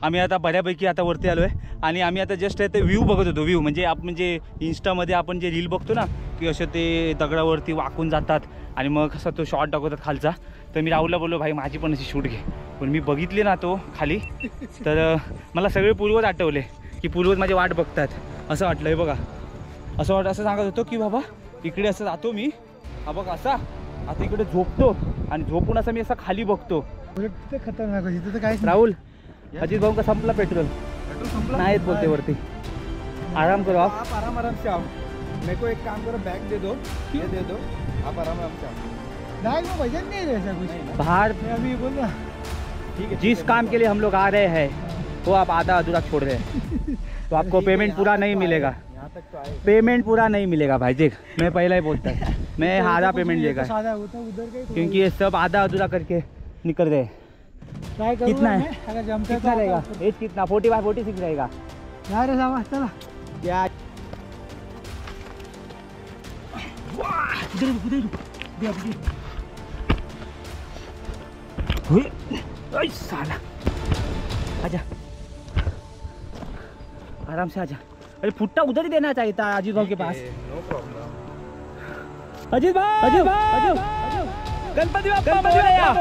आम्ही आता बऱ्यापैकी आता वरती आलो आहे आणि आम्ही आता जस्ट ते व्ह्यू बघत होतो. व्ह्यू म्हणजे आपण जे इंस्टामध्ये आपण जे रील बघतो ना की असे ते दगडावरती वाकून जातात आणि मग कसा तो शॉट दाखवतात खालचा. तर मी राहुलला बोललो भाई माझी पण अशी शूट घे. पण मी बघितली ना तो खाली तर मला सगळे पूर्वज आठवले की पूर्वज माझी वाट बघतात असं वाटलं. हे बघा असं सांगत होतो की बाबा इकडे असं जातो मी, हा बघ असा आता इकडे झोपतो आणि झोपून असं मी असं खाली बघतो. खतरनाक तिथे काय राहुल अजित भाऊ का संपला पेट्रोल नाही बोलते वरती. आराम करो आप आराम से आओ. मेरे को एक काम करो बैग दे दो, ये दे दो, आप आराम से आओ. बैग में वजन नहीं रहता कुछ बाहर. मैं अभी बोल रहा ठीक है जिस काम के लिए हम लोग आ रहे हैं वो आप आधा अधूरा छोड़ रहे हैं तो आपको पेमेंट पूरा नहीं मिलेगा. पेमेंट पूरा नहीं मिलेगा भाई. देख मैं पहला ही बोलता है मैं आधा पेमेंट देगा क्योंकि ये सब आधा अधूरा करके निकल रहे. कितना है अगर जमता कितना रहेगा एज कितना 45-46 रहेगा यार सामान चला क्या. साला आजा आराम से आजा. अरे फुट्टा उधर ही देना चाहिए था अजीत भाव के पास. No problem. अजीत भाई गणपति बाप्पा मोरया.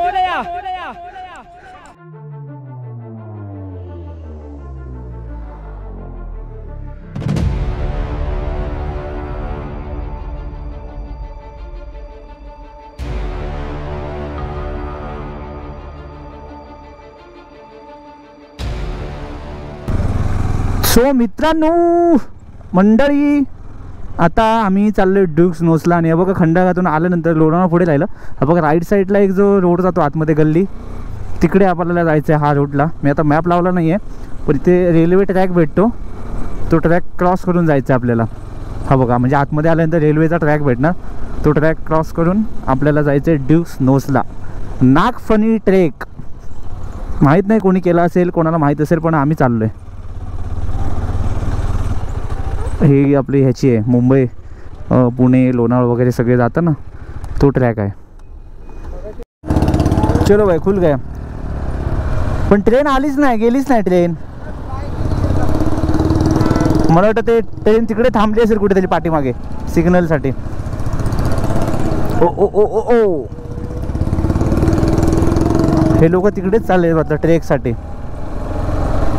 सो मित्रांनो मंडळी आता आम्ही चाललो ड्यूक्स नोसला आणि बघा खंडाघातून आल्यानंतर लोणावळा पुढे राहिलं. हा बघा राईट साईडला एक जो रोड जातो आतमध्ये गल्ली तिकडे आपल्याला जायचं आहे. हा रोडला मी आता मॅप लावला नाही आहे पण इथे रेल्वे ट्रॅक भेटतो. तो ट्रॅक क्रॉस करून जायचं आहे आपल्याला. हा बघा म्हणजे आतमध्ये आल्यानंतर रेल्वेचा ट्रॅक भेटणार. तो ट्रॅक क्रॉस करून आपल्याला जायचं आहे ड्यूक्स नोसला. नागफणी ट्रेक माहीत नाही कोणी केला असेल कोणाला माहीत असेल पण आम्ही चाललो आहे. हे आपली ह्याची आहे मुंबई पुणे लोणावळा वगैरे सगळे जातं ना तो ट्रॅक आहे. चलो भाई खुल गया पण ट्रेन आलीच नाही गेलीच नाही ट्रेन. मला वाटतं ते ट्रेन तिकडे थांबली असेल कुठेतरी पाठीमागे सिग्नलसाठी. ओ ओ ओ ओ ओ हे लोक तिकडेच चालले आता ट्रेकसाठी.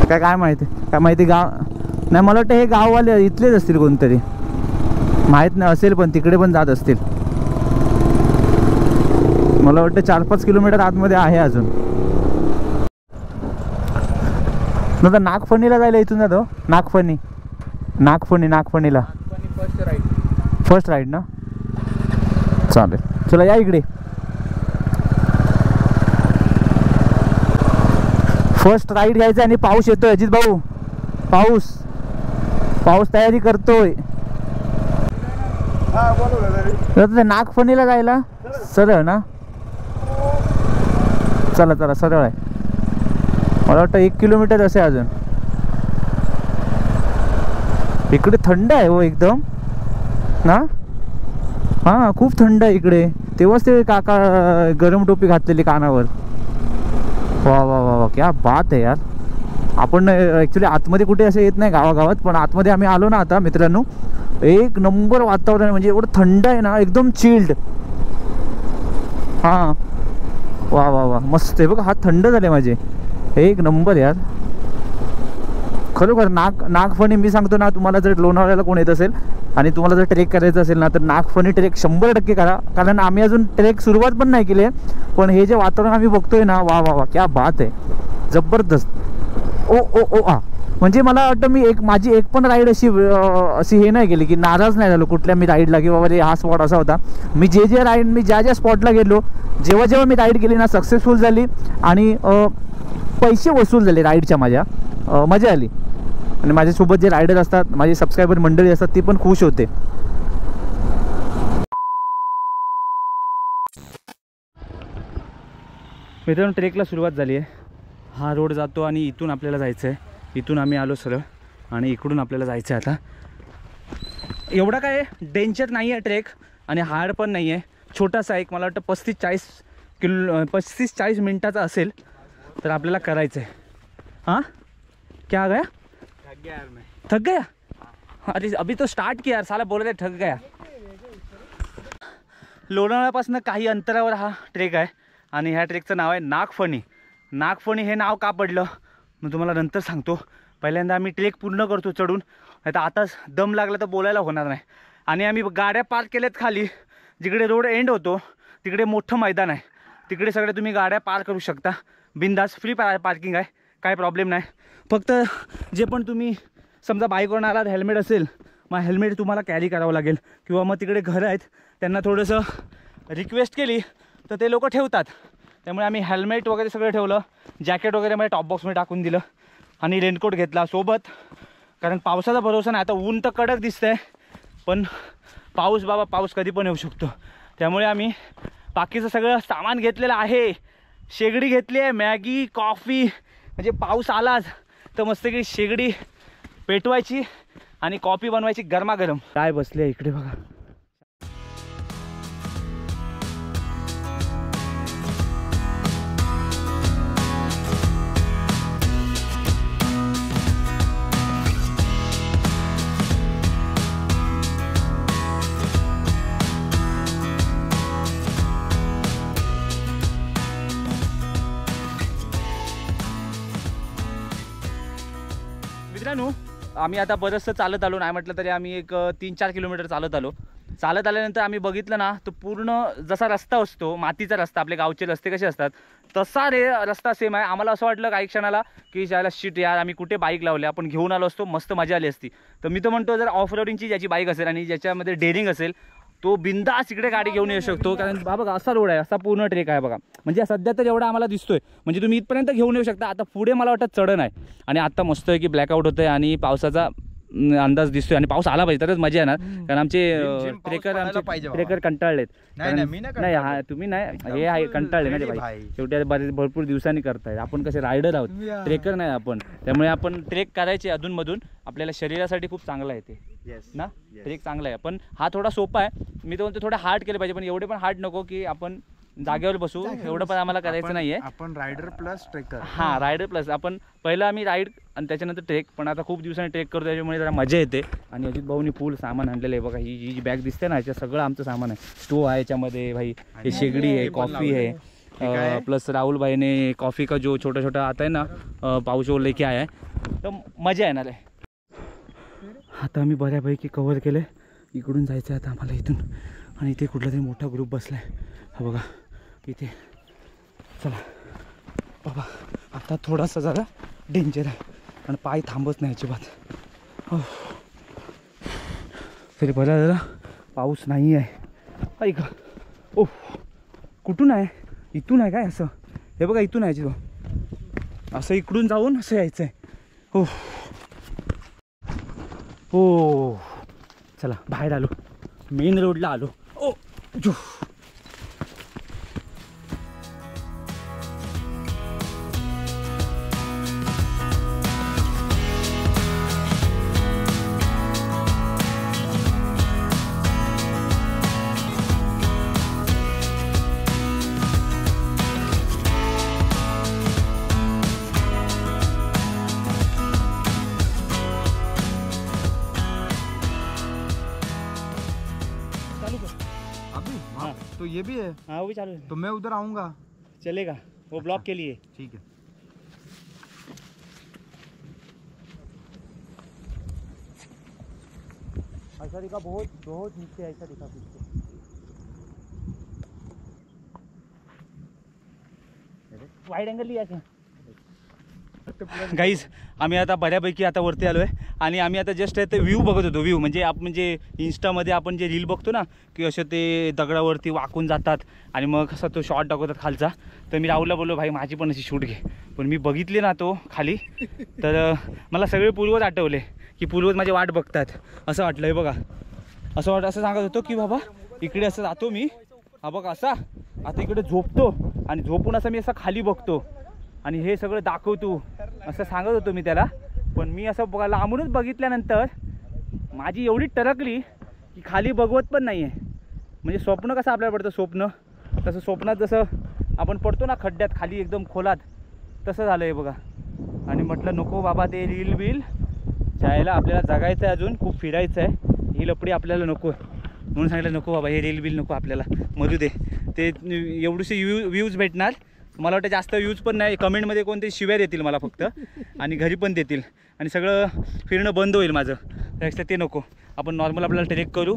काय माहिती गाव नाही. मला वाटतं हे गाववाले इथलेच असतील कोणतरी माहीत नाही असेल पण तिकडे पण जात असतील. मला वाटतं 4-5 किलोमीटर आतमध्ये आहे अजून. नंतर नागफणीला जायला इथून जातो. नागफणीला फर्स्ट राईड ना चालेल. चला या इकडे. फर्स्ट राईड घ्यायचं आणि पाऊस येतोय अजित भाऊ. पाऊस तयारी करतोय. नागफणीला जायला सरळ ना. चला सरळ आहे. मला वाटतं 1 किलोमीटर असे अजून. इकडे थंड आहे हो एकदम ना. हां खूप थंड आहे इकडे. तेव्हाच ते काका गरम टोपी घातलेली कानावर. वा क्या बात आहे यार. आपण ॲक्च्युली आतमध्ये कुठे असं येत नाही गावागावात पण आतमध्ये आम्ही आलो ना आता मित्रांनो. एक नंबर वातावरण म्हणजे एवढं थंड आहे ना एकदम चिल्ड. हां वा मस्त आहे बघा. हात थंड झाले माझे. एक नंबर यार खरोखर. नागफणी मी सांगतो ना तुम्हाला जर लोणावळ्याला कोण येत असेल आणि तुम्हाला जर ट्रेक करायचं असेल ना तर नागफणी ट्रेक 100% करा. कारण आम्ही अजून ट्रेक सुरुवात पण नाही केली आहे पण हे जे वातावरण आम्ही बघतोय ना वा क्या बात आहे जबरदस्त. ओ म्हणजे मला वाटतं मी माझी एक पण राईड अशी हे नाही केली की नाराज नाही झालो कुठल्या मी राईडला की बाबा रे हा स्पॉट असा होता. मी ज्या स्पॉटला गेलो जेव्हा मी राईड केली ना सक्सेसफुल झाली आणि पैसे वसूल झाले राईडच्या माझ्या. मजा आली आणि माझ्यासोबत जे रायडर असतात माझे सबस्क्रायबर मंडळी असतात ती पण खुश होते. मित्रांनो ट्रेकला सुरुवात झाली आहे. हा रोड जातो आणि इथून आपल्याला जायचं आहे. इथून आम्ही आलो सरळ आणि इकडून आपल्याला जायचं आहे. आता एवढा काय डेंजर नाही आहे ट्रेक आणि हार्ड पण नाही आहे. छोटासा एक मला वाटतं 35-40 मिनटाचा असेल तर आपल्याला करायचं आहे. हां क्या आ गया? थक गया यार मैं। थक गया? अरे अभी तो स्टार्ट किया यार, साला बोल रहे थक गया. लोणावळ्यापासून काही अंतरावर हा ट्रेक आहे आणि ह्या ट्रेकचं नाव आहे नागफणी. नागफणी हे नाव का पडलं मी तुम्हाला नंतर सांगतो. पहिल्यांदा आम्ही ट्रेक पूर्ण करतो चढून, आता आताच दम लागला तर बोलायला होणार नाही. आणि आम्ही गाड्या पार्क केल्यात खाली, जिकडे रोड एंड होतो तिकडे मोठं मैदान आहे, तिकडे सगळे तुम्ही गाड्या पार्क करू शकता बिंदास. फ्री पार्किंग आहे, काय प्रॉब्लेम नाही. फक्त जे पण तुम्ही समजा बाईकवरून आलात, हेल्मेट असेल मग हेल्मेट तुम्हाला कॅरी करावं लागेल, किंवा मग तिकडे घरं आहेत त्यांना थोडंसं रिक्वेस्ट केली तर ते लोक ठेवतात. त्यामुळे आम्ही हेल्मेट वगैरे सगळं ठेवलं, जॅकेट वगैरे मध्ये टॉप बॉक्समध्ये टाकून दिलं आणि रेनकोट घेतला सोबत, कारण पावसाचा भरोसा नाही. आता ऊन तर कडक दिसतंय पण पाऊस बाबा, पाऊस कधी पण येऊ शकतो. त्यामुळे आम्ही बाकीचं सगळं सामान घेतलेलं आहे. शेगडी घेतली आहे, मॅगी, कॉफी, म्हणजे पाऊस आलाच तर मस्त की शेगडी पेटवायची आणि कॉफी बनवायची गरमागरम. काय बसले इकडे बघा. मित्रांनो, आम्ही आता बरंचसं चालत आलो, नाही म्हटलं तरी आम्ही एक 3-4 किलोमीटर चालत आलो. चालत आल्यानंतर आम्ही बघितलं ना, तो पूर्ण जसा रस्ता असतो मातीचा रस्ता, आपले गावचे रस्ते कसे असतात तसा रस्ता सेम आहे. आम्हाला असं वाटलं काही क्षणाला की ज्याला शिट यार, आम्ही कुठे बाईक लावले, आपण घेऊन आलो असतो, मस्त मजा आली असती. तर मी तर म्हणतो जर ऑफ रोडिंगची ज्याची बाईक असेल आणि ज्याच्यामध्ये डेअरिंग असेल तो बिंदास इकडे गाडी घेऊन येऊ शकतो. कारण बघा असा रोड आहे, असा पूर्ण ट्रेक आहे बघा. म्हणजे सध्या तर एवढा आम्हाला दिसतोय, म्हणजे तुम्ही इथपर्यंत घेऊन येऊ शकता. आता पुढे मला वाटतं चढण आहे आणि आता मस्त आहे की ब्लॅकआउट होतंय आणि पावसाचा अंदाज दिसतोय आणि पाऊस आला पाहिजे तरच मजा येणार. कारण आमचे ट्रेकर कंटाळलेत. नाही हा तुम्ही नाही, हे आहे कंटाळले ना ते भाई, शेवटी भरपूर दिवसांनी करतायत. आपण कसे रायडर आहोत, ट्रेकर नाही आपण. त्यामुळे आपण ट्रेक करायचे अधूनमधून, आपल्याला शरीरासाठी खूप चांगलं आहे ते ना. ट्रेक चांगला आहे पण हा थोडा सोपा आहे. मी तर म्हणतो थोडा हार्ड केलं पाहिजे, पण एवढे पण हार्ड नको की आपण जागेवर बसू, एवढं पण आम्हाला करायचं नाहीये. आपण रायडर प्लस ट्रेकर. हां, रायडर प्लस. आपण पहिलं आम्ही राईड आणि त्याच्यानंतर ट्रेक, पण आता खूप दिवसांनी ट्रेक करतो त्याच्यामुळे जरा मजा येते. आणि अजित भाऊनी फुल सामान आणलेलं आहे बघा. ही जी बॅग दिसते ना, ह्याच्यात सगळं आमचं सामान आहे. स्टोव आहे याच्यामध्ये भाई, हे शेगडी आहे, कॉफी आहे, प्लस राहुल भाईने कॉफी का जो छोटा छोटा आता है ना पाउच वो लेके आया आहे. तर मजा येणार आहे. आता आम्ही बऱ्यापैकी कव्हर केलं आहे. इकडून जायचं आहे आता आम्हाला इथून, आणि इथे कुठला तरी मोठा ग्रुप बसला आहे हा बघा इथे. चला बाबा, आता थोडासा जरा डेंजर आहे आणि पाय थांबत नाही अजिबात. हो तरी बरं जरा पाऊस नाही आहे. ऐका, ओ कुठून आहे? इथून आहे काय? असं हे बघा, इथून आहे जिथं, असं इकडून जाऊन असं यायचं आहे. हो हो, चला बाहेर आलो, मेन रोडला आलो. ओ जो तो ये भी है? हाँ वो भी चालू है. तो मैं उधर आऊँगा, चलेगा वो ब्लॉक के लिए. ठीक है. ऐसा दिखा, बहुत बहुत नीचे ऐसा दिखा कुछ. वाईड अँगल लिया क्या? गाईज आम्ही आता बऱ्यापैकी आता वरती आलो आहे आणि आम्ही आता जस्ट ते व्ह्यू बघत होतो. व्ह्यू म्हणजे आपण म्हणजे इंस्टामध्ये आपण जे रील बघतो ना की असे ते दगडावरती वाकून जातात आणि मग कसा तो शॉट दाखवतात खालचा. तर मी राहुलला बोललो भाई माझी पण अशी शूट घे. पण मी बघितले ना तो खाली, तर मला सगळे पूर्वज आठवले की पूर्वज माझी वाट बघतात असं वाटलं. हे बघा असं सांगत होतो की बाबा इकडे असं जातो मी, हा बघा असा आता इकडे झोपतो आणि झोपून असं मी असं खाली बघतो आणि हे सगळं दाखवतो असं सांगत होतो मी त्याला. पण मी असं बघा लांबूनच बघितल्यानंतर माझी एवढी टरकली की खाली बघवत पण नाही आहे. म्हणजे स्वप्न कसं आपल्याला पडतं, स्वप्न तसं स्वप्नात जसं आपण पडतो ना खड्ड्यात खाली एकदम खोलात, तसं झालं आहे बघा. आणि म्हटलं नको बाबा ते रील बिल जायला, आपल्याला जगायचं आहे, अजून खूप फिरायचं आहे, ही लपडी आपल्याला नको आहे म्हणून सांगितलं नको बाबा हे रील बिल नको आपल्याला, मरू दे. ते एवढीशी व्ह्यूज भेटणार, मला वाटतं जास्त व्ह्यूज पण नाही, कमेंटमध्ये कोणते शिव्या देतील मला फक्त आणि घरी पण देतील आणि सगळं फिरणं बंद होईल माझं, त्यापेक्षा ते नको. आपण नॉर्मल आपल्याला ट्रेक करू,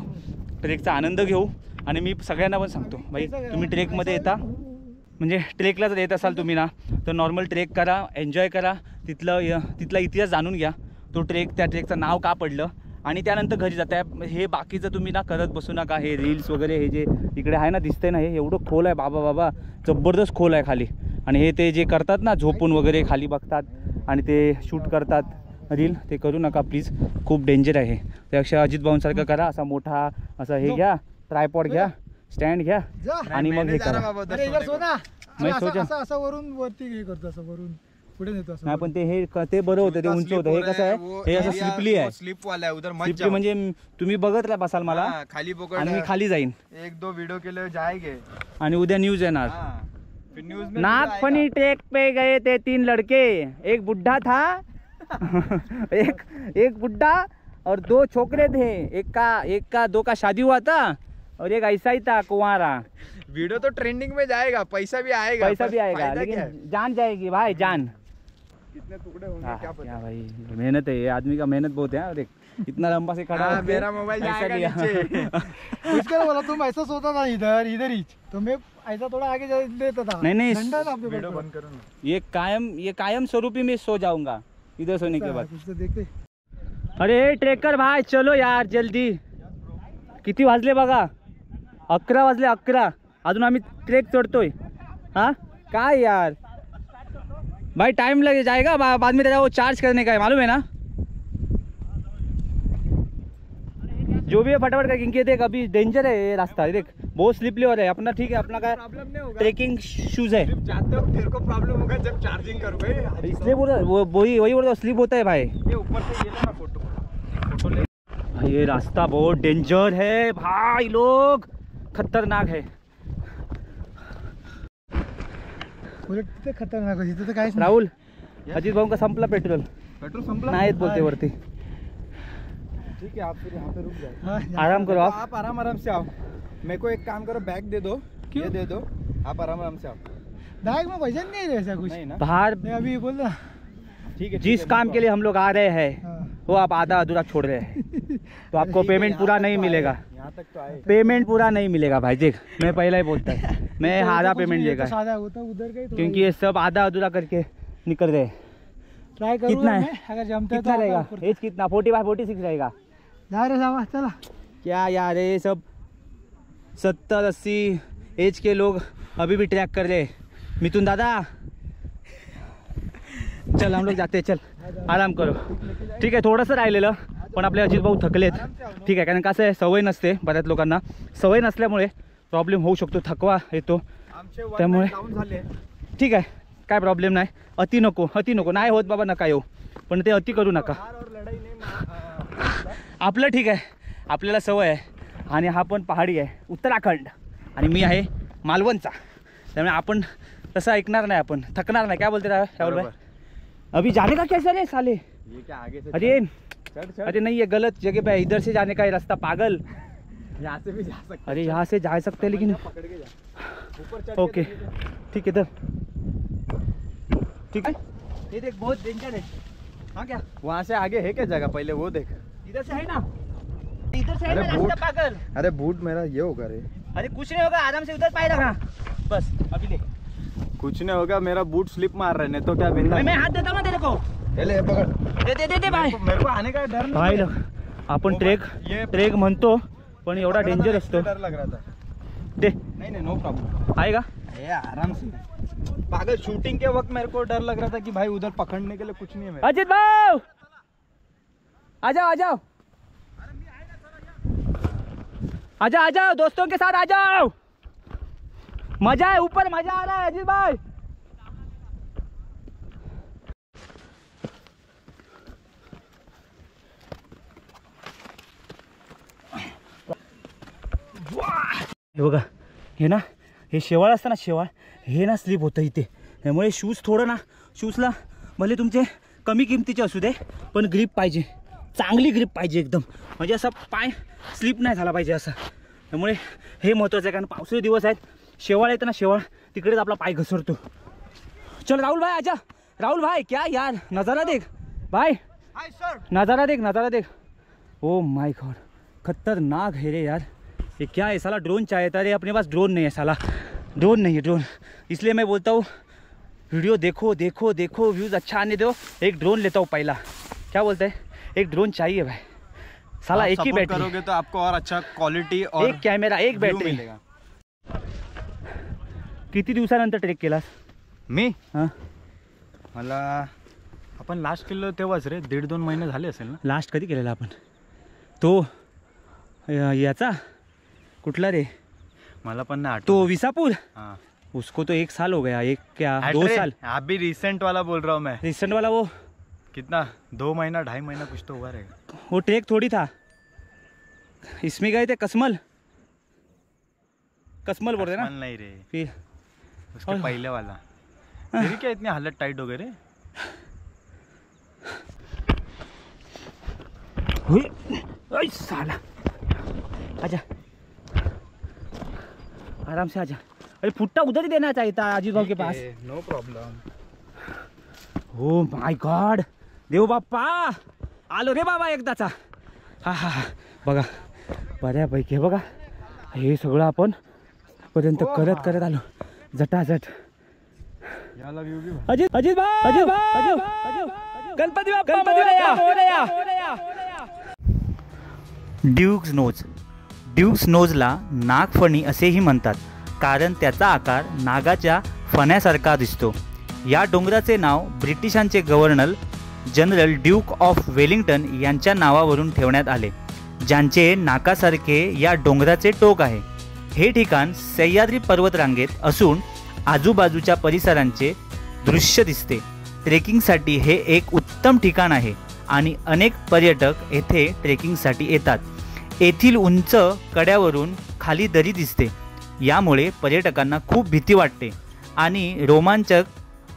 ट्रेकचा आनंद घेऊ. आणि मी सगळ्यांना पण सांगतो भाई, तुम्ही ट्रेकमध्ये येता म्हणजे ट्रेकला जर येत असाल तुम्ही ना, तर नॉर्मल ट्रेक करा, एन्जॉय करा, तिथला इतिहास जाणून घ्या, तो ट्रेक, त्या ट्रेकचं नाव का पडलं, आणि त्यानंतर घरी जाता. हे बाकीचं तुम्ही ना करत बसू नका. हे रील्स वगैरे हे जे इकडे आहे ना, दिसतंय ना, हे एवढं खोल आहे बाबा, जबरदस्त खोल आहे खाली. आणि हे ते जे करतात ना, झोपून वगैरे खाली बघतात आणि ते शूट करतात रील, ते करू नका प्लीज, खूप डेंजर आहे. त्यापेक्षा अजित भाऊंसारखं करा, असा मोठा असा हे घ्या, ट्रायपॉड घ्या, स्टँड घ्या आणि मग हे करा. असं वरून वरती हे करतो, असं वरून पुढे नेतो असं. नाही पण ते बरं होतं, ते उंच होतं. हे कसं आहे, हे असं स्लिपली आहे, स्लिप वाला आहे उधर, स्लिपली म्हणजे तुम्ही बघत बसाल मला खाली पकड़ आणि मी खाली जाईन. 1-2 वीडियो के लिए जाएंगे आणि उद्या न्यूज येणार. फिर न्यूज में नागफनी ट्रेक पे गए थे 3 लड़के, एक बुढ़ा था एक बुढ़ा और 2 छोकरे थे, एक का 2 का शादी हुआ था और एक ऐसा ही था कुंवारा. वीडियो तो ट्रेंडिंग में जाएगा, पैसा भी आएगा, लेकिन जान जाएगी भाई, जान. कितने टुकड़े होंगे क्या पता. क्या भाई मेहनत है, ये आदमी का मेहनत बहुत है. देख इतना लंबा से खड़ा है, मेरा मोबाइल जाएगा नीचे. उसका बोला तुम ऐसा सोता था इधर ही, तो मैं ऐसा थोड़ा आगे देता था. नहीं वीडियो बंद करो ना. ये कायम स्वरूपी में सो जाऊंगा इधर सोने के बाद. देखते. अरे ट्रेकर भाई चलो यार जल्दी. किती वाजले बघा, 11 वाजले, 11. अजून आम्ही ट्रेक चढतोय. हाँ काय यार भाई, टाइम लग जाएगा, बाद में तेरा वो चार्ज करने का है, मालूम है ना. जो भी है फटाफट कर, क्योंकि देख अभी डेंजर है ये रास्ता, देख बहुत स्लिपली हो रहा है. अपना ठीक है, अपना का ट्रेकिंग शूज है. जाते हो तेरे को प्रॉब्लम होगा जब चार्जिंग करोगे, इसलिए बोल रहा, वही बोल रहा, स्लिप होता है भाई. ये ऊपर से ये लेना फोटो ले. ये रास्ता बहुत डेंजर है भाई, लोग खतरनाक है. तिथे खतरनाक आहे, तिथे काय. राहुल, अजित भाऊ का संपला पेट्रोल संपला नाही बोलते वरती. ठीक है, आप फिर यहाँ पे रुक जाओ, आराम करो आप आराम से आओ. मेरे को एक काम करो, बैग दे दो, ये दे दो, आप आराम से आओ. बैग में वजन नहीं है ऐसा कुछ नहीं ना बाहर. अभी बोल रहा. ठीक है, जिस काम के लिए हम लोग आ रहे हैं वो आप आधा अधूरा छोड़ रहे हैं, तो आपको पेमेंट पूरा नहीं मिलेगा. यहाँ तक तो आए, पेमेंट पूरा नहीं मिलेगा भाई. देख मैं पहले ही बोलता है, मैं आधा पेमेंट देगा, उधर का क्योंकि ये सब आधा अधूरा करके निकल रहे. ट्राई कितना है, अगर जमता कितना रहेगा एज, कितना 45-46 रहेगा. चला क्या यार, ये सब 70-80 एज के लोग अभी भी ट्रैक कर रहे. मिथुन दादा चल हम लोग जाते हैं, चल आराम करो. ठीक आहे, थोडंसं राहिलेलं, पण आपले अजित भाऊ थकलेत. ठीक आहे, कारण कसं आहे, सवय नसते, बऱ्याच लोकांना सवय नसल्यामुळे प्रॉब्लेम होऊ शकतो, थकवा येतो. त्यामुळे ठीक आहे, काय प्रॉब्लेम नाही. अति नको नाही होत बाबा, नका येऊ, पण ते अति करू नका. आपलं ठीक आहे, आपल्याला सवय आहे. आणि हा पण पहाडी आहे, उत्तराखंड, आणि मी आहे मालवणचा, त्यामुळे आपण तसं ऐकणार नाही, आपण थकणार नाही. काय बोलते राहुल भाई, अभी जाने का कैसा रे साले. ये क्या आगे से अरे नहीं, ये गलत जगह पे है, इधर से जाने का ये रास्ता पागल. यहाँ से भी जा सकते. अरे यहाँ से जा सकते हैं, लेकिन पकड़ के जा ऊपर. ओके ठीक है, इधर ठीक है. ये देख बहुत डेंजर है. हाँ क्या, वहाँ से आगे है क्या जगह, पहले वो देख. इधर से है ना, इधर से है ना रास्ता पागल. अरे बूट मेरा ये होगा रे. अरे कुछ नहीं होगा, आराम से उधर पाए रखा बस. अभी ले, कुछ नहीं होगा, मेरा बूट स्लिप मार रहे नहीं तो क्या बिंदा. मैं हाथ देता हूँ ना तेरे को. ले पकड़, दे भाई. मेरे को आने का डर भाई आपण ट्रेक म्हणतो, पण एवढा डेंजर असतो. डर लग रहा था. दे, नहीं नो प्रॉब्लम आएगा. ये आराम से. पागल, शूटिंग के वक्त मेरे को डर लग रहा था कि भाई उधर पकड़ने के लिए कुछ नहीं है मेरे. अजित भाऊ आ जाओ, आ जाओ दोस्तों के साथ आ जाओ. मजा है, ऊपर मजा आ रहा है अजित भाई. हे बघा, हे ना, हे शेवाळ असतं ना, शेवाळ हे ना स्लिप होतं इथे, त्यामुळे शूज थोडं ना, शूजला भले तुमचे कमी किमतीचे असू दे, पण ग्रीप पाहिजे, चांगली ग्रीप पाहिजे एकदम, म्हणजे असा पाय स्लिप नाही झाला पाहिजे असा. त्यामुळे हे महत्त्वाचं आहे, कारण पावसाचे दिवस आहेत, शेवाळ येतं ना, शेवाळ तिकडेच आपला पाय घसरतो. चल राहुल भाई आजा, राहुल भाई क्या यार नज़ारा देख भाई, नज़ारा देख, नज़ारा देख. ओ माय गॉड, खतरनाक है रे यार. ये क्या है साला, ड्रोन चाहिए था रे, अपने पास ड्रोन नहीं है साला, ड्रोन नहीं है ड्रोन. इसलिए मैं बोलता हूँ वीडियो देखो देखो देखो, व्यूज़ अच्छा आने दो, एक ड्रोन लेता हूँ पहला. क्या बोलते हैं, एक ड्रोन चाहिए भाई साला. एक ही बैटरी करोगे तो आपको और अच्छा क्वालिटी और एक कॅमेरा एक बॅटरी मिलेगा. किती दिवसानंतर ट्रेक केलास? मी हां, मला आपण लास्ट केलं तेव्हाच रे, 1.5-2 महिने झाले असेल ना. लास्ट कधी केलेला आपण? तो याचा कुठला रे, मला पण नाही तो आठवत. विसापूर, हाँ उसको तो 1 साल हो गया, एक क्या 2 साल. अभी रिसेंट वाला बोल रहा हूँ मैं. रिसेंट वाला वो कितना 2 महीना 2.5 महीना कुछ तो हुआ रहेगा. वो ट्रेक थोड़ी था. इसमें गए थे कसमल, कसमल बोल रहे ना नहीं रे, फिर. उसके पहले वाला. तेरी क्या इतनी हालत टाइट हो गई रे. ओए साला, आजा आराम से आजा. अरे फुट्टा उधर ही देना चाहिए था अजीत भाव के पास. No problem. Oh my god, देव बाप्पा आलो रे बाबा एकदाचा. हा हा हा, बघा बऱ्यापैकी आहे बघा, हे सगळं आपण पर्यंत करत करत आलो जटाजट. याला व्ह्यू बी अजित अजित भाई, अजित भाई, गणपती बाप्पा मोरया. Duke's Nose. ड्यूक्स नोजला नागफणी असेही म्हणतात, कारण त्याचा आकार नागाच्या फण्यासारखा दिसतो. या डोंगराचे नाव ब्रिटिशांचे governor general duke of Wellington यांच्या नावावरून ठेवण्यात आले, ज्यांचे नाकासारखे या डोंगराचे टोक आहे. हे ठिकाण सह्याद्री पर्वतरांगेत असून आजूबाजूच्या परिसरांचे दृश्य दिसते. ट्रेकिंगसाठी हे एक उत्तम ठिकाण आहे आणि अनेक पर्यटक येथे ट्रेकिंगसाठी येतात. येथील उंच कड्यावरून खाली दरी दिसते, यामुळे पर्यटकांना खूप भीती वाटते आणि रोमांचक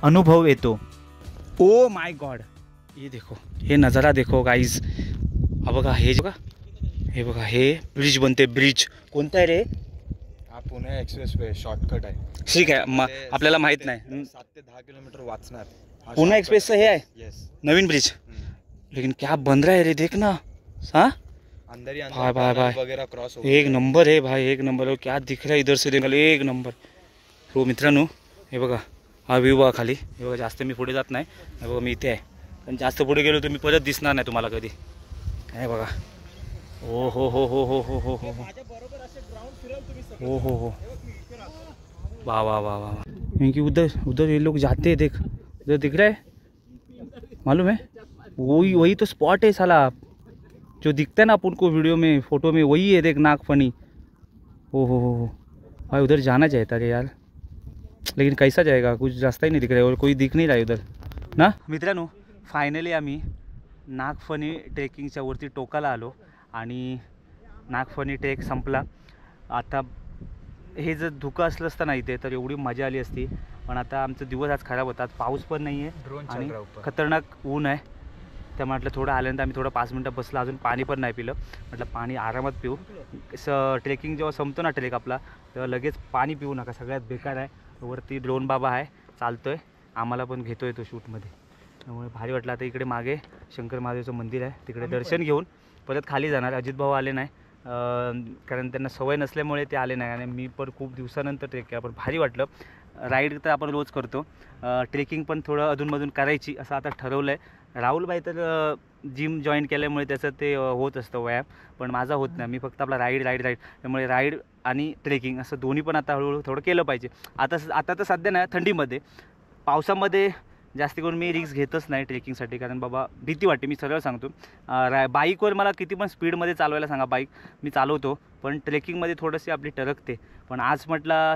अनुभव येतो. ओ माय गॉड, ये देखो, हे नजारा देखो गाईज. हा बघा, हे बघा, हे बघा, हे ब्रिज बनते. ब्रिज कोणता आहे रे? हा पुणे एक्सप्रेस वे शॉर्टकट आहे. ठीक आहे, आपल्याला माहित नाही. 7 ते 10 किलोमीटर वाचणार. पुणे एक्सप्रेसचं हे आहे यस, नवीन ब्रिज. लेकिन क्या बन रहा है रे, देख ना. हाँ अंदर ही भाई भाई भाई, वगैरह क्रॉस हो. एक नंबर है भाई, एक नंबर है. क्या दिख रहा है इधर से देखा, एक नंबर. हो मित्रांनो, हे बघा, हा व्ह्यू बघा खाली. हे बघा, जास्त मी पुढे जात नाही. हे बघा, मी इथे आहे, पण जास्त पुढे गेलो तर मी परत दिसणार नाही तुम्हाला कधी. हे बघा, ओ हो हो हो हो हो हो हो हो हो हो, वाह वाह वाह वाह. क्योंकि उधर उधर ये लोग जाते हैं, देख उधर दिख रहा है, मालूम है, वही वही तो स्पॉट है साला, जो दिखता है ना अपन को वीडियो में, फोटो में, वही है देख नागफणी. हो भाई, उधर जाना चाहिए था यार, लेकिन कैसा जाएगा, कुछ रास्ता ही नहीं दिख रहा है और कोई दिख नहीं रहा है उधर ना. मित्रांनो, फायनली आम्ही नागफणी ट्रेकिंगच्या वरती टोकाला आलो आणि नागफणी ट्रेक संपला. आता हे जर धुकं असलं असतं ना इथे तर एवढी मजा आली असती, पण आता आमचा दिवस आज खराब होता. पाऊस पण नाही आहे आणि खतरनाक ऊन आहे. त्या म्हटलं थोडं आल्यानंतर आम्ही थोडं 5 मिनटं बसलं, अजून पाणी पण नाही पिलं. म्हटलं पाणी आरामात पिऊ. ट्रेकिंग जेव्हा संपतो ना ट्रेक आपला, तेव्हा लगेच पाणी पिऊ नका, सगळ्यात बेकार आहे. वरती ड्रोन बाबा आहे, चालतोय, आम्हाला पण घेतोय तो शूटमध्ये, त्यामुळे भारी वाटलं. आता इकडे मागे शंकर महादेवचं मंदिर आहे, तिकडे दर्शन घेऊन परत खाली जाणार. अजित भाऊ आले नाही, कारण त्यांना सवय नसल्यामुळे ते आले नाही आणि मी पण खूप दिवसानंतर ट्रेक केला, पण भारी वाटलं. राईड तर आपण रोज करतो, ट्रेकिंग पण थोडं अधूनमधून करायची असं आता ठरवलं आहे. राहुलभाई तर जिम जॉईन केल्यामुळे त्याचं ते होत असतं व्यायाम, पण माझा होत नाही. मी फक्त आपला राईड. त्यामुळे राईड आणि ट्रेकिंग असं दोन्ही पण आता हळूहळू थोडं केलं पाहिजे. आता तर सध्या नाही, थंडीमध्ये, पावसामध्ये जास्त करून मी रिस्क घेतच नाही ट्रेकिंगसाठी, कारण बाबा भीती वाटते. मी सरळ सांगतो, बाईकवर मला किती पण स्पीडमध्ये चालवायला सांगा, बाईक मी चालवतो, पण ट्रेकिंगमध्ये थोडीशी आपली टरकते. पण आज म्हटलं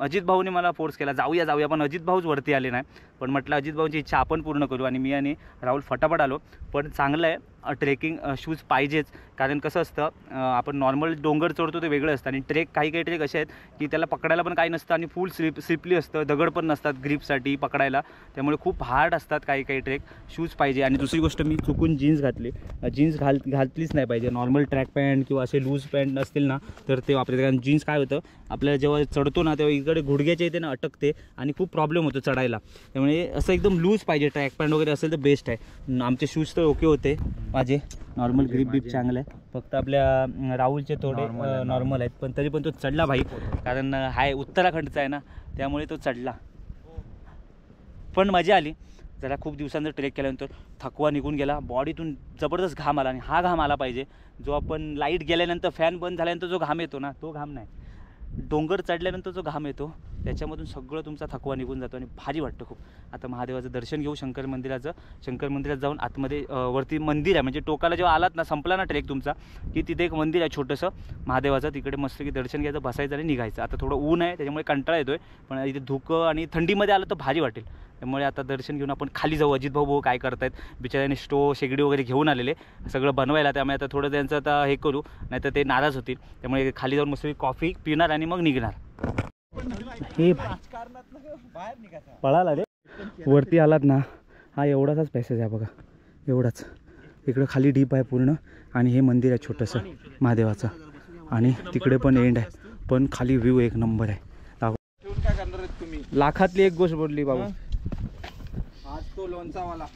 अजित भाऊने मला फोर्स केला, जाऊया, पण अजित भाऊच वरती आले नाही. पण म्हटलं अजित भाऊची इच्छा आपण पूर्ण करू आणि मी आणि राहुल फटाफट आलो. पण चांगलं आहे, ट्रेकिंग शूज पाहिजेच. कारण कसं असतं आपण नॉर्मल डोंगर चढतो ते वेगळं असतं आणि काही ट्रेक असे आहेत की त्याला पकडायला पण काही नसतं आणि फुल स्लिपली असतं, दगड पण नसतात ग्रीपसाठी पकडायला, त्यामुळे खूप हार्ड असतात काही ट्रेक. शूज पाहिजे. आणि दुसरी गोष्ट मी चुकून जीन्स घातली. जीन्स घातलीच नाही पाहिजे. नॉर्मल ट्रॅक पॅन्ट किंवा असे लूज पॅन्ट असतील ना तर ते वापरायचे. कारण जीन्स काय होतं आपल्याला जेव्हा चढतो ना तेव्हा इकडे गुडघ्याच्या इथे ना अटकते आणि खूप प्रॉब्लेम होतो चढायला. त्यामुळे असं एकदम लूज पाहिजे. ट्रॅक पॅन्ट वगैरे असेल तर बेस्ट आहे. आमचे शूज तर ओके होते माझे, नॉर्मल ग्रीप बीप चांगलं आहे. फक्त आपल्या राहुलचे थोडे नॉर्मल आहेत, पण तरी पण तो चढला भाई. कारण हाय उत्तराखंडचा आहे ना त्यामुळे तो चढला. पण मजा आली. जरा खूप दिवसांचा ट्रेक केल्यानंतर थकवा निघून गेला, बॉडीतून जबरदस्त घाम आला. आणि हा घाम आला पाहिजे जो आपण लाईट गेल्यानंतर फॅन बंद झाल्यानंतर जो घाम येतो ना तो घाम नाही, डोंगर चढल्यानंतर जो घाम येतो त्याच्यामधून सगळं तुमचा थकवा निघून जातो आणि भारी वाटतं खूप. आता महादेवाचं दर्शन घेऊ शंकर मंदिरात जाऊन आतमध्ये वरती मंदिर आहे. म्हणजे टोकाला जेव्हा आलात ना संपला ना ट्रेक तुमचा की तिथे एक मंदिर आहे छोटंसं महादेवाचं, तिकडे मस्त की दर्शन घ्यायचं, बसायचं आणि निघायचं. आता थोडं ऊन आहे त्याच्यामुळे कंटाळा येतोय, पण इथे धुकं आणि थंडीमध्ये आलं तर भारी वाटेल. त्यामुळे आता दर्शन घेऊन आपण खाली जाऊ. अजित भाऊ काय करतायत बिचाऱ्याने शेगडी वगैरे घेऊन आलेले सगळं बनवायला, त्यामुळे आता थोडं त्यांचं आता हे करू नाही तर ते नाराज होतील. त्यामुळे खाली जाऊन मस्त कॉफी पिणार आणि मग निघणार. हे पळाला रे वरती आलात ना, हा एवढाच पॅसेज आहे बघा, एवढाच. इकडं खाली डीप आहे पूर्ण आणि हे मंदिर आहे छोटंसं महादेवाचं आणि तिकडे पण एंड आहे, पण खाली व्ह्यू एक नंबर आहे. काय करणार आहेत तुम्ही? लाखातली एक गोष्ट बोलली बाबू. आज तो लोणचावाला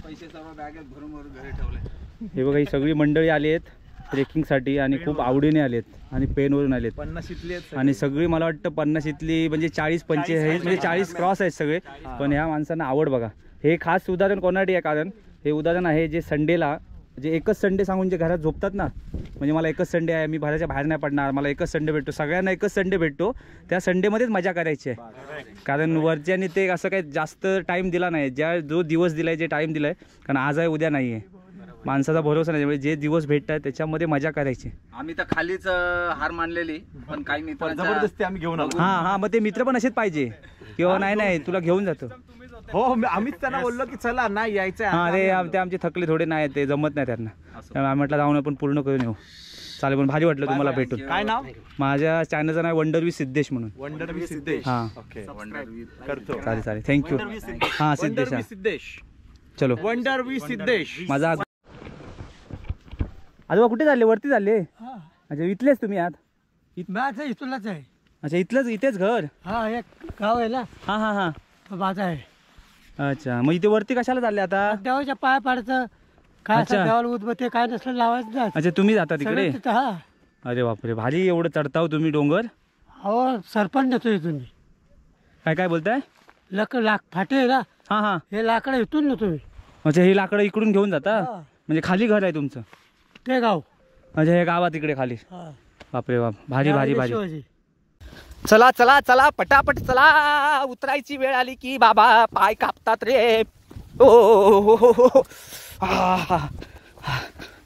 पैसे सर्व बॅगेत भरून घरी ठेवले. हे बघा ही सगळी मंडळी आली आहेत ट्रेकिंगसाठी आणि खूप आवडीने आलेत आणि पेनवरून आलेत. 50 इथले आणि सगळी मला वाटतं 50 इथली म्हणजे 40-45 म्हणजे 40 क्रॉस आहेत सगळे. पण ह्या माणसांना आवड बघा. हे खास उदाहरण कोणासाठी आहे, कारण हे उदाहरण आहे जे संडेला जे एकच संडे सांगून जे घरात झोपतात ना, म्हणजे मला एकच संडे आहे, मी घराच्या बाहेर नाही पडणार, मला एकच संडे भेटतो, सगळ्यांना एकच संडे भेटतो, त्या संडेमध्येच मजा करायची आहे. कारण वरच्यानी ते असं काही जास्त टाईम दिला नाही, जो दिवस दिलाय जे टाईम दिलाय, कारण आज आहे उद्या नाही आहे, माणसाचा भरोसा नाही. म्हणजे जे दिवस भेटतात त्याच्यामध्ये मजा करायची. आम्ही तर खालीच हार मानलेली, पण काही मित्र जबरदस्ती आम्ही घेऊन आलो. हा मग ते मित्र पण असेच पाहिजे किंवा नाही तुला घेऊन जातो. हो आम्हीच त्यांना बोललो की चला नाही यायचं. हा ते आमचे थकले थोडे नाही, ते जमत नाही त्यांना, त्यामुळे आम्ही म्हटलं जाऊन आपण पूर्ण करून येऊ. चालेल, पण भारी वाटलं तुम्हाला भेटून. काय नाव? माझ्या चॅनलचं नाव वंडर विथ सिद्धेश म्हणून. Wonder with Siddhesh. हां करतो. चालेल थँक्यू. हां सिद्धेश चलो वंडर विथ सिद्धेश. माझा आजोबा कुठे चालले? वरती चालले? अच्छा इथलेच तुम्ही आहात? इथलाच आहे. अच्छा इथेच घर? हा एक गाव आहे ना. हां माझा आहे. अच्छा मग इथे वरती कशाला चालले आता? देवाच्या पाया पाडायचं काय, अच्छा. देवाला उदबत्ती काय नसलं लावायचं ना. अच्छा तुम्ही जाता तिकडे? सगळं तिथं, हा. अरे बापरे, भारी एवढं चढताव तुम्ही डोंगर? हो सरपंच नेतो इथून मी. काय बोलताय? लाक फाटे आहे ना, हां हे लाकडं इथून नेतो मी. अच्छा हे लाकडं इकडून घेऊन जाता? हा. म्हणजे खाली घर आहे तुमचं? ते गाव. अच्छा हे गावात इकडे खाली? हा. बापरे बाप, भारी. शिवाजी. चला पटापट चला, उतरायची वेळ आली की बाबा पाय कापतात रे. ओ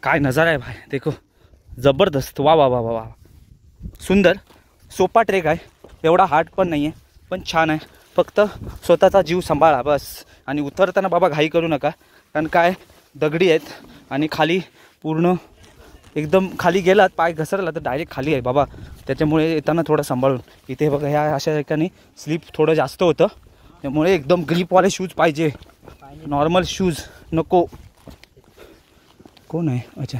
काय नजारा आहे भाई, देखो जबरदस्त. वा सुंदर. सोपा ट्रेक आहे, एवढा हार्ड पण नाही आहे, पण छान आहे. फक्त स्वतःचा जीव सांभाळा बस. आणि उतरताना बाबा घाई करू नका, कारण काय दगडी आहेत आणि खाली पूर्ण एकदम खाली गेलात पाय घसरला तर डायरेक्ट खाली आहे बाबा. त्याच्यामुळे येताना थोडं सांभाळून. इथे बघा ह्या अशा ठिकाणी स्लिप थोडं जास्त होतं, त्यामुळे एकदम ग्रीपवाले शूज पाहिजे, नॉर्मल शूज नको. कोण आहे? अच्छा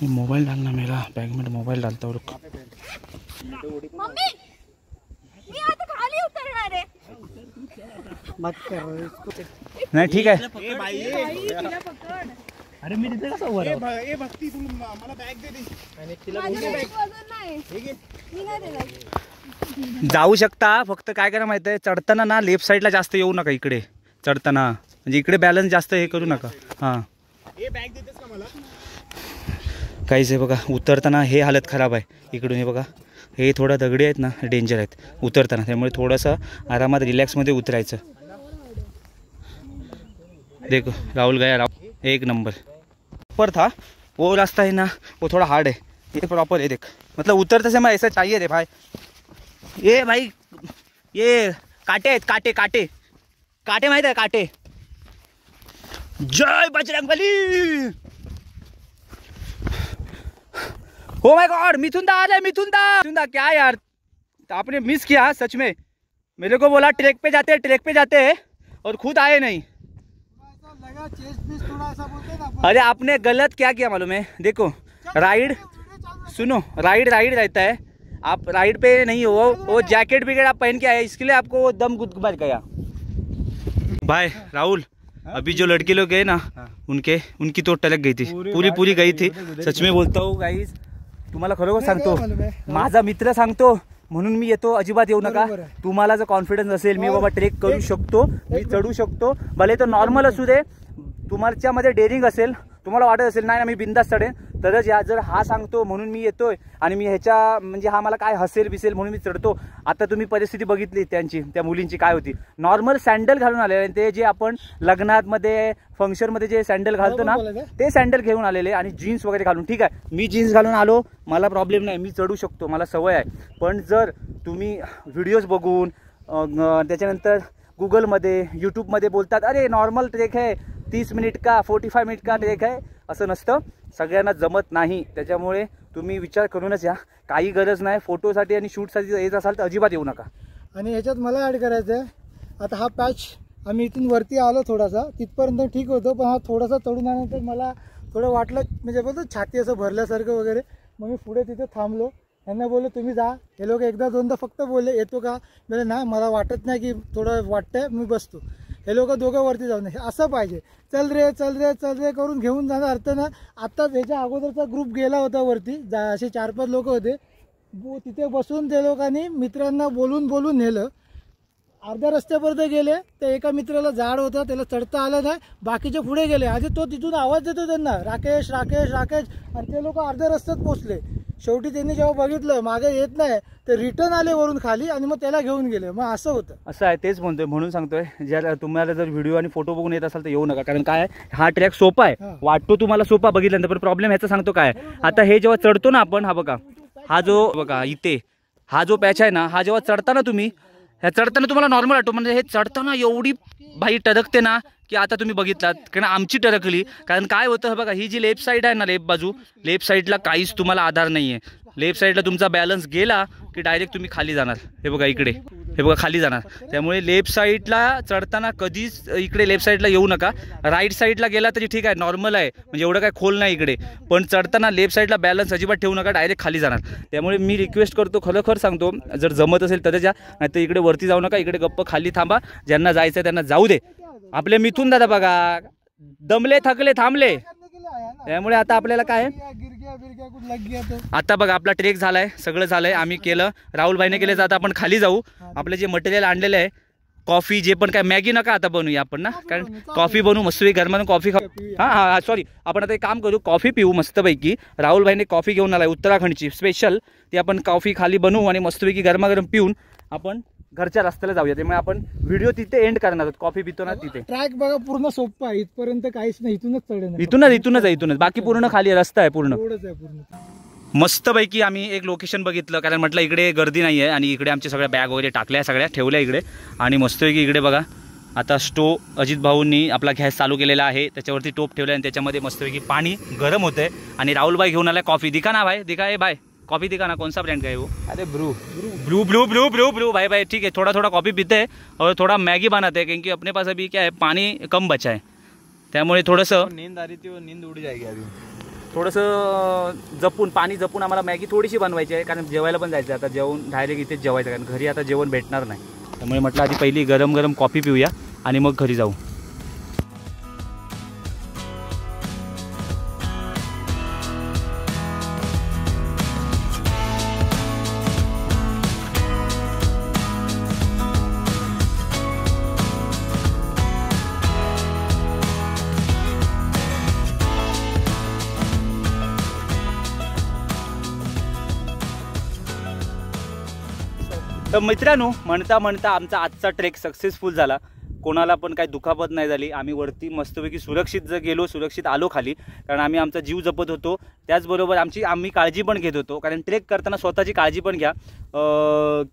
मोबाइल डालना मेरा बैग में, मोबाइल डालता हूँ रुक. मम्मी मी आता खाली उतरणार आहे. नाही ठीक आहे. तिला पकड. अरे मी तिथे कसं वर? भक्ती तू मला बॅग दे. माझ्या बॅग वजन नाही. मी नाही देणार. जाऊ शकता, फक्त काय करा माहिती आहे, चढताना ना लेफ्ट साईडला जास्त येऊ नका इकडे चढताना, म्हणजे इकडे बॅलन्स जास्त हे करू नका. हां बॅग देतेस का मला? काहीच आहे बघा, उतरताना हे हालत खराब आहे. इकडून हे बघा, हे थोडा दगडी आहेत ना, डेंजर आहेत उतरताना, त्यामुळे थोडंसं आरामात रिलॅक्समध्ये उतरायचं. देखो राहुल गया, राहुल एक नंबर। ऊपर था वो रास्ता है ना, वो थोड़ा हार्ड है, ये प्रॉपर है देख, मतलब उतरते से मैं ऐसा चाहिए रे भाई। ये भाई ये काटे आहेत, काटे काटे काटे माहित आहे, काटे। जय बजरंगबली। ओ माय गॉड, मिथुन दा आ जाए, मिथुन दा क्या यार, आपने मिस किया सच में। मेरे को बोला ट्रैक पे जाते हैं और खुद आए नहीं। लगा चेस्ट पीस थोड़ा ऐसा बोलते हैं ना। अरे आपने गलत क्या किया मालूम है, देखो राइड, सुनो राइड रहता है, आप राइड पे नहीं हो, वो जैकेट विकेट आप पहन के आए, इसके लिए आपको वो दम गुदगुद गया। भाई राहुल, अभी जो लड़के लोग गए ना, उनकी तो टलक गई थी, पूरी गई थी। सच में बोलता हूँ गाईज, तुम्हाला खरोखर सांगतो, माझा मित्र सांगतो म्हणून मी येतो, अजिबात येऊ नका। तुम्हाला जर कॉन्फिडन्स असेल, मी बाबा ट्रेक करू शकतो, मी चढू शकतो, भले तो नॉर्मल असू दे, तुमच्यामध्ये डेअरिंग असेल, तुम्हाला वाटत असेल नाही ना मी बिंदास चढेन, तरच या जर हा सांगतो म्हणून मी येतोय आणि मी ह्याच्या म्हणजे हा मला काय हसेल बिसेल म्हणून मी चढतो। आता तुम्ही परिस्थिती बघितली त्यांची, त्या मुलींची काय होती, नॉर्मल सँडल घालून आलेले, ते जे आपण लग्नात मध्ये फंक्शन मध्ये जे सँडल घालतो ना, ते सँडल घेऊन आलेले आणि जीन्स वगैरे घालून। ठीक आहे, मी जीन्स घालून आलो, मला प्रॉब्लेम नाही, मी चढू शकतो, मला सवय आहे। पण जर तुम्ही व्हिडिओज बघून त्याच्यानंतर गुगलमध्ये यूट्यूबमध्ये बोलतात अरे नॉर्मल ट्रेक आहे, 30 मिनिट का 45 मिनिट का ट्रेक आहे, असं नसतं, सगळ्यांना जमत नाही। त्याच्यामुळे तुम्ही विचार करूनच या, काही गरज नाही, फोटोसाठी आणि शूटसाठी येत असाल तर अजिबात येऊ नका। आणि ह्याच्यात मला ॲड करायचं आहे, आता हा पॅच आम्ही इथून वरती आलो थोडासा, तिथपर्यंत ठीक होतं, पण हा थोडासा चढून आल्यानंतर मला थोडं वाटलं, म्हणजे बोलतो छाती असं भरल्यासारखं वगैरे, मग मी पुढे तिथे थांबलो, यांना बोललो तुम्ही जा। हे लोक एकदा दोनदा फक्त बोलले येतो का, म्हणजे नाही मला वाटत नाही की थोडं वाटतंय, मी बसतो। हे लोक दोघं वरती जाऊन असं पाहिजे, चल रे करून घेऊन जाणार अर्थ ना। आता त्याच्या अगोदरचा ग्रुप गेला होता वरती, असे 4-5 लोक होते, तिथे बसून ते लोकांनी मित्रांना बोलून नेलं, अर्ध्या रस्त्यापर्यंत गेले, ते एका मित्राला झाड होतं, त्याला चढता आलं नाही, बाकीचे पुढे गेले, आधी तो तिथून आवाज देतो त्यांना राकेश, आणि ते लोक अर्ध्या रस्त्यात पोचले। शेवटी त्यांनी जेव्हा बघितलं मागे येत नाही, ते रिटर्न आले वरून खाली आणि मग त्याला घेऊन गेले, मग असं होतं। असं आहे, तेच म्हणतोय, म्हणून सांगतोय ज्याला तुम्हाला जर व्हिडिओ आणि फोटो बघून येत असाल तर येऊ नका, कारण काय हा ट्रॅक सोपा आहे, वाटतो तुम्हाला सोपा बघितल्यानंतर, पण प्रॉब्लेम ह्याचा सांगतो काय, आता हे जेव्हा चढतो ना आपण, हा बघा, हा जो बघा इथे हा जो पॅच आहे ना, हा जेव्हा चढताना तुम्ही, ह्या चढताना तुम्हाला नॉर्मल वाटतो, म्हणजे हे चढताना एवढी बाई टरकते ना की आता तुम्ही बघितलात, कारण आमची टरकली, कारण काय होतं बघा, ही जी लेफ्ट साईड आहे ना, लेफ्ट साईडला काहीच तुम्हाला आधार नाही आहे, लेफ्ट साईडला तुमचा बॅलन्स गेला की डायरेक्ट तुम्ही खाली जाणार, हे बघा इकडे, हे बघा खाली जाणार। त्यामुळे लेफ्ट साईडला चढताना कधीच इकडे लेफ्ट साईडला येऊ नका, राईट साईडला गेला तरी ठीक आहे, नॉर्मल आहे, म्हणजे एवढं काय खोल नाही इकडे, पण चढताना लेफ्ट साईडला बॅलन्स अजिबात ठेवू नका, डायरेक्ट खाली जाणार। त्यामुळे मी रिक्वेस्ट करतो, खरोखर सांगतो, जर जमत असेल तर जा, नाही तर इकडे वरती जाऊ नका, इकडे गप्प खाली थांबा, ज्यांना जायचं त्यांना जाऊ दे। आपले मिथून दादा बघा, दमले थकले थांबले, त्यामुळे आता आपल्याला काय आता बघा आपला ट्रेक झालाय, सगळं झालंय, आम्ही केलं, राहुल भाईने केले, आता आपण खाली जाऊ। आपलं जे मटेरियल आणलेलं आहे, कॉफी जे पण काय, मॅगी नका आता बनवूया आपण ना, कारण कॉफी बनवू मस्त गरमागरम कॉफी खाऊ, हा सॉरी, आपण आता एक काम करू, कॉफी पिऊ मस्तपैकी, राहुल भाईने कॉफी घेऊन आलाय उत्तराखंडची स्पेशल, ती आपण कॉफी खाली बनवू आणि मस्तपैकी गरमागरम पिऊन आपण घरच्या रस्त्याला जाऊया। त्यामुळे आपण व्हिडिओ तिथे एंड करणार आहोत, कॉफी पितो ना तिथे। ट्रॅक बघा पूर्ण सोपं आहे, इथपर्यंत काहीच नाही, इथूनच चढेन, इथूनच बाकी पूर्ण खाली रस्ता आहे पूर्ण, एवढंच आहे पूर्ण। मस्तपैकी आम्ही एक लोकेशन बघितलं, कारण म्हटलं इकडे गर्दी नाही आहे, आणि इकडे आमच्या सगळ्या बॅग वगैरे टाकल्या, सगळ्या ठेवल्या इकडे, आणि मस्तपैकी इकडे बघा आता स्टोव अजित भाऊंनी आपला गॅस चालू केलेला आहे, त्याच्यावरती टोप ठेवला आणि त्याच्यामध्ये मस्तपैकी पाणी गरम होतंय, आणि राहुल भाई घेऊन आलाय कॉफी। दिखा ना भाई, दिखा, भाई कॉफी दिखा ना, कौन सा ब्रांड का है वो? अरे ब्रू भाई ठीक है, थोड़ा कॉफी पीते हैं और थोड़ा मैगी बनाते हैं, क्योंकि अपने पास अभी क्या है, पानी कम बचा है, त्यामुळे थोडंसं नींद आ रही थी, वो नींद उड़ जाएगी अभी, थोडंसं जपून, पाणी जपून आम्हाला मॅगी थोडीशी बनवायची आहे, कारण जेवायला पण जायचं आहे, आता जेवण डायरेक्ट इथेच जेवायचं, कारण घरी आता जेवण भेटणार नाही, त्यामुळे म्हटलं आधी पहिली गरम कॉफी पिऊया आणि मग घरी जाऊ। तर मित्रांनो, म्हणता आमचा आजचा ट्रेक सक्सेसफुल झाला, कोणाला पण काही दुखापत नाही झाली. आम्ही वरती मस्तपैकी सुरक्षित गेलो, सुरक्षित आलो खाली, कारण आम्ही आमचा जीव जपत होतो. त्याचबरोबर आम्ही काळजी पण घेत होतो, कारण ट्रेक करताना स्वतःची काळजी पण घ्या,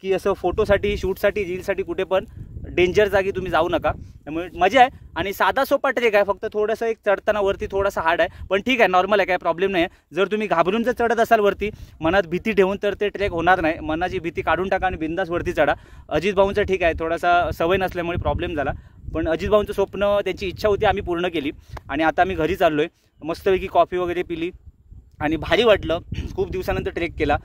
की असं फोटोसाठी, शूटसाठी, रीलसाठी कुठे पण डेंजर जागी तुम्ही जाऊ नका. त्यामुळे मजा आहे आणि साधा सोपा ट्रेक आहे. फक्त थोडंसं एक चढताना वरती थोडासा हार्ड आहे, पण ठीक आहे, नॉर्मल आहे, काय प्रॉब्लेम नाही आहे. जर तुम्ही घाबरून जर चढत असाल वरती मनात भीती ठेवून, तर ते ट्रेक होणार नाही. मनाची भीती काढून टाका आणि बिंदास वरती चढा. अजित भाऊंचं ठीक आहे, थोडासा सवय नसल्यामुळे प्रॉब्लेम झाला, पण अजित भाऊंचं स्वप्न, त्यांची इच्छा होती, आम्ही पूर्ण केली. आणि आता आम्ही घरी चाललो आहे. मस्तपैकी कॉफी वगैरे पिली आणि भारी वाटलं. खूप दिवसानंतर ट्रेक केला.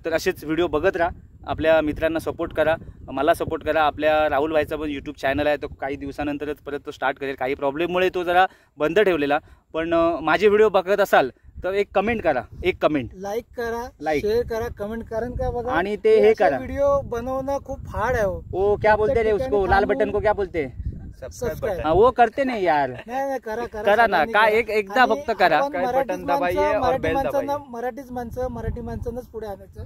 तर असेच व्हिडिओ बघत राहा, आपल्या मित्रांना सपोर्ट करा, मला सपोर्ट करा. आपल्या राहुल भाईचा पण यूट्यूब चॅनल आहे, तो काही दिवसानंतरच परत तो स्टार्ट करेल. काही प्रॉब्लेममुळे तो जरा बंद ठेवलेला, पण माझे व्हिडिओ बघत असाल तर एक कमेंट करा, एक कमेंट लाईक करा, लाईक शेअर करा, कमेंट करा. काय बघा, आणि ते हे करा, व्हिडिओ बनवणं खूप हार्ड आहे. ओ क्या बोलते रे उसको, लाल बटन को क्या बोलते, सबस्क्राईब. हाँ वो करते नहीं यार, नाही करा करा ना, काय एकदा फक्त करा. मराठीच माणसं, मराठी माणसांनाच पुढे आणायचं.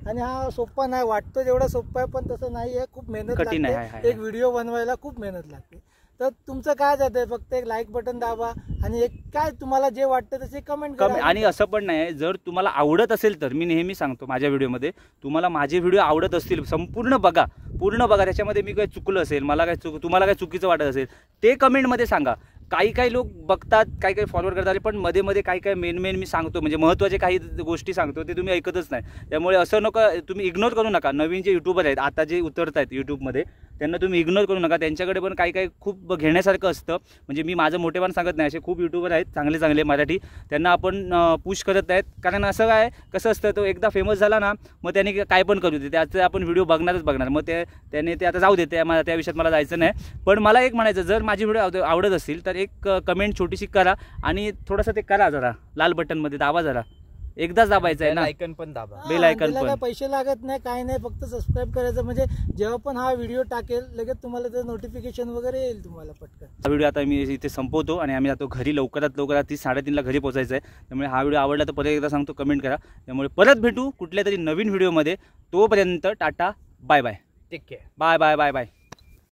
आणि हा सोपा नाही, वाटतो जेवढा सोपा आहे पण तसं नाही आहे. खूप मेहनत कठीण आहे, लागते. एक व्हिडिओ बनवायला खूप मेहनत लागते. तर तुमचं काय जातंय, फक्त एक लाईक बटन दाबा आणि एक काय तुम्हाला जे वाटतं तसे कमेंट करा. आणि असं पण नाही, जर तुम्हाला आवडत असेल तर, मी नेहमी सांगतो माझ्या व्हिडिओमध्ये, तुम्हाला माझे व्हिडिओ आवडत असतील संपूर्ण बघा, पूर्ण बघा. त्याच्यामध्ये मी काही चुकलं असेल, मला काय तुम्हाला काही चुकीचं वाटत असेल ते कमेंटमध्ये सांगा. काही लोक बघतात, काही फॉरवर्ड करतात, पण मध्ये काही मेन मी सांगतो, म्हणजे महत्त्वाचे काही गोष्टी सांगतो ते तुम्ही ऐकतच नाही. त्यामुळे असं नका, तुम्ही इग्नोर करू नका. नवीन जे यूट्यूबर आहेत, आता जे उतरत आहेत यूट्यूबमध्ये, त्यांना तुम्ही इग्नोर करू नका. त्यांच्याकडे पण काही खूप घेण्यासारखं असतं. म्हणजे मी माझं मोठेपण सांगत नाही, असे खूप यूट्यूबर आहेत चांगले मराठी, त्यांना आपण पुश करत आहेत. कारण असं काय, कसं असतं, तो एकदा फेमस झाला ना, मग त्याने काय पण करू दे, त्याचं आपण व्हिडिओ बघणारच बघणार. मग त्याने ते आता जाऊ देते, त्या विषयात मला जायचं नाही. पण मला एक म्हणायचं, जर माझी व्हिडिओ आवडत असतील तर एक कमेंट छोटीशी करा आणि थोडंसं ते करा, जरा लाल बटनमध्ये दाबा, जरा एकदाच दाबायचं आहे ना, आयकन पण दाबा, बेल आयकन पण. पैसे लागत नाही, काय नाही, फक्त सबस्क्राईब करायचं. म्हणजे जेव्हा पण हा व्हिडिओ टाकेल लगेच तुम्हाला ते नोटिफिकेशन वगैरे येईल तुम्हाला पटकन. हा व्हिडिओ आता मी इथे संपवतो आणि आम्ही जातो घरी. लवकरात 3:30ला घरी पोहोचायचं आहे. त्यामुळे हा व्हिडिओ आवडला तर परत एकदा सांगतो, कमेंट करा. त्यामुळे परत भेटू कुठल्या तरी नवीन व्हिडिओमध्ये. तोपर्यंत tata, bye bye, take care, bye bye bye bye.